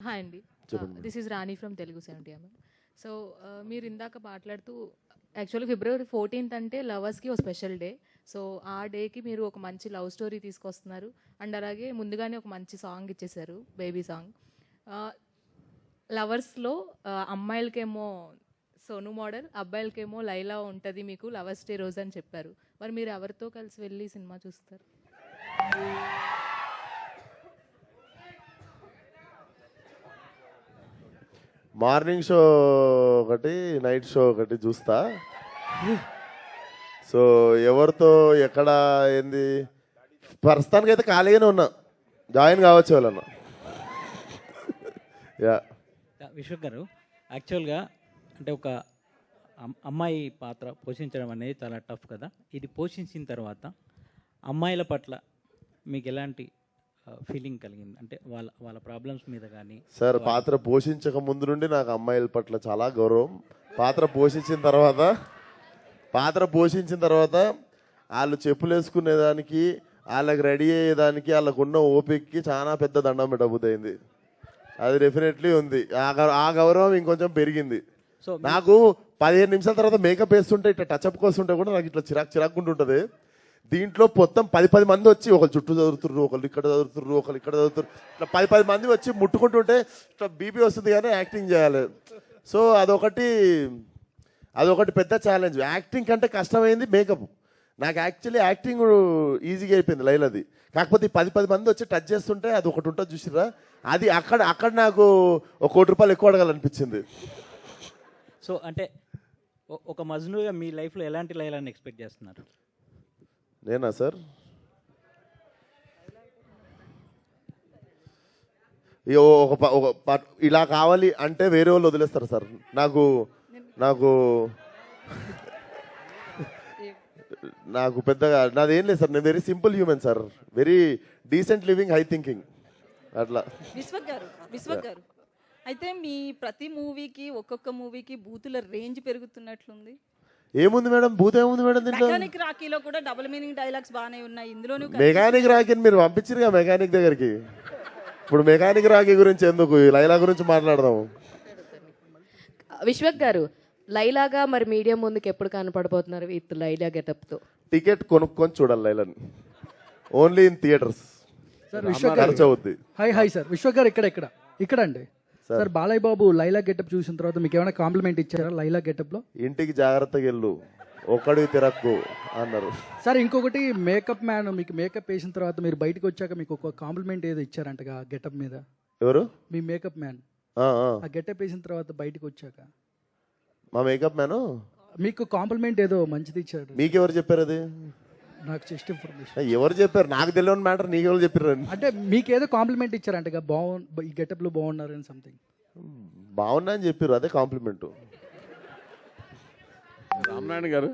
Hi అండి. చెప్పండి. This is Rani from Telugu 70 so మీరు ఇందాక మాట్లాడుతూ యాక్చువల్లీ ఫిబ్రవరి 14th అంటే లవర్స్కి ఒక స్పెషల్ డే. సో ఆ డేకి మీరు ఒక మంచి లవ్ స్టోరీ తీసుకొస్తున్నారు అండ్ అలాగే ముందుగానే ఒక మంచి సాంగ్ ఇచ్చేసారు, బేబీ సాంగ్. లవర్స్లో అమ్మాయిలకేమో సోను మోడల్, అబ్బాయిలకేమో లైలా ఉంటుంది మీకు లవర్స్ డే రోజు అని చెప్పారు. మరి మీరు ఎవరితో కలిసి వెళ్ళి సినిమా చూస్తారు? మార్నింగ్ షో ఒకటి, నైట్ షో ఒకటి చూస్తా. సో ఎవరితో ఎక్కడ ఏంది ప్రస్తుతానికి అయితే ఖాళీగానే ఉన్నా, జాయిన్ కావచ్చు వాళ్ళన్న. యా విశ్వక్ గారు, యాక్చువల్గా అంటే ఒక అమ్మాయి పాత్ర పోషించడం అనేది చాలా టఫ్ కదా. ఇది పోషించిన తర్వాత అమ్మాయిల పట్ల మీకు ఎలాంటి ఫీలింగ్ కలిగింది? అంటే వాళ్ళ వాళ్ళ ప్రాబ్లమ్స్ మీద కానీ. సార్, పాత్ర పోషించక ముందు నుండి నాకు అమ్మాయిల పట్ల చాలా గౌరవం. పాత్ర పోషించిన తర్వాత వాళ్ళు చెప్పులు వేసుకునేదానికి, వాళ్ళకి రెడీ అయ్యేదానికి, వాళ్ళకు ఉన్న ఓపికకి చాలా పెద్ద దండం పెట్టబోతుంది. అది డెఫినెట్లీ ఉంది. ఆ గౌరవం ఇంకొంచెం పెరిగింది. సో నాకు 15 నిమిషాల తర్వాత మేకప్ వేస్తుంటే, ఇట్లా టచ్అప్ కోస్తుంటే కూడా నాకు ఇట్లా చిరాకుంటుంటుంది. దీంట్లో మొత్తం 10 మంది వచ్చి ఒకరు చుట్టూ చదువుతుర్రు, ఒకరు ఇక్కడ చదువుతుర్రు, ఒకరు ఇక్కడ చదువుతుర్రు, ఇట్లా 10 మంది వచ్చి ముట్టుకుంటుంటే ఇట్లా బీపీ వస్తుంది, కానీ యాక్టింగ్ చేయాలి. సో అదొకటి పెద్ద ఛాలెంజ్. యాక్టింగ్ కంటే కష్టమైంది మేకప్. నాకు యాక్చువల్లీ యాక్టింగ్ ఈజీగా అయిపోయింది లైలది. కాకపోతే 10 మంది వచ్చి టచ్ చేస్తుంటే అది ఒకటి ఉంటుంది చూసిరా, అది అక్కడ నాకు ₹1 కోటి ఎక్కువ అడగాలనిపించింది. సో అంటే ఒక మజ్నుగా మీ లైఫ్లో ఎలాంటి లైలాన్ని ఎక్స్పెక్ట్ చేస్తున్నారు? నేనా సార్? ఇలా కావాలి అంటే వేరే వాళ్ళు వదిలేస్తారు సార్. నాకు నాకు పెద్దగా నాదేం లేదు సార్. నేను very simple human sir, very decent living, high thinking అట్లా. విశ్వక్ గారు అయితే మీ ప్రతి మూవీకి ఒక్కొక్క మూవీకి బూతుల రేంజ్ పెరుగుతున్నట్లుంది. ఏముంది మేడం, భూత ఏముంది మేడం దీంట్లో? మెకానిక్ రాకీలో కూడా డబుల్ మీనింగ్ డైలాగ్స్ బాగానే ఉన్నాయి. ఇందులోనూ మెకానిక్ రాకీని మీరు పంపించిరుగా మెకానిక్ దగ్గరికి. ఇప్పుడు మెకానిక్ రాకీ గురించి ఎందుకు, లైలా గురించి మాట్లాడదాము. విశ్వక్ గారు, లైలాగా మరి మీడియా ముందుకు ఎప్పుడు కనపడబోతున్నారు విత్ లైలా గెటప్ తో? టికెట్ కొనుక్కొని చూడాలి లైలాని, ఓన్లీ ఇన్ థియేటర్స్. ఖర్చు అవుద్ది. హాయ్ సార్, విశ్వక్ గారు ఇక్కడ అండి సార్. బాలయ్య బాబు లైలా గెటప్ చూసిన తర్వాత మీకు ఏమైనా కాంప్లిమెంట్ ఇచ్చారా లైలా గెటప్ లో? ఇంటికి జాగ్రత్తగా వెళ్ళు, ఒక్కడికి తిరక్కు అన్నారు సార్. ఇంకొకటి, మేకప్ మ్యాన్ మీకు మేకప్ వేసిన తర్వాత మీరు బయటకు వచ్చాక మీకు ఒక కాంప్లిమెంట్ ఏదో ఇచ్చారంటగా గెటప్ మీద? ఎవరు? మీ మేకప్ మ్యాన్. ఆ గెటప్ వేసిన తర్వాత బయటకు వచ్చాక మా మేకప్ మ్యాన్ మీకు కాంప్లిమెంట్ ఏదో మంచిది ఇచ్చాడు. మీకెవరు చెప్పారు అది? నాకు జస్ట్ ఇన్ఫర్మేషన్. ఎవరు చెప్పారు? నాకు తెలియని మ్యాటర్ నీకెవరు చెప్పారు? అంటే మీకేదో కాంప్లిమెంట్ ఇచ్చారంటగా, ఈ గెటప్ లో బాగున్నారు అని సంథింగ్. బాగున్నా అని చెప్పారు, అదే కాంప్లిమెంట్. రామనారాయణ గారు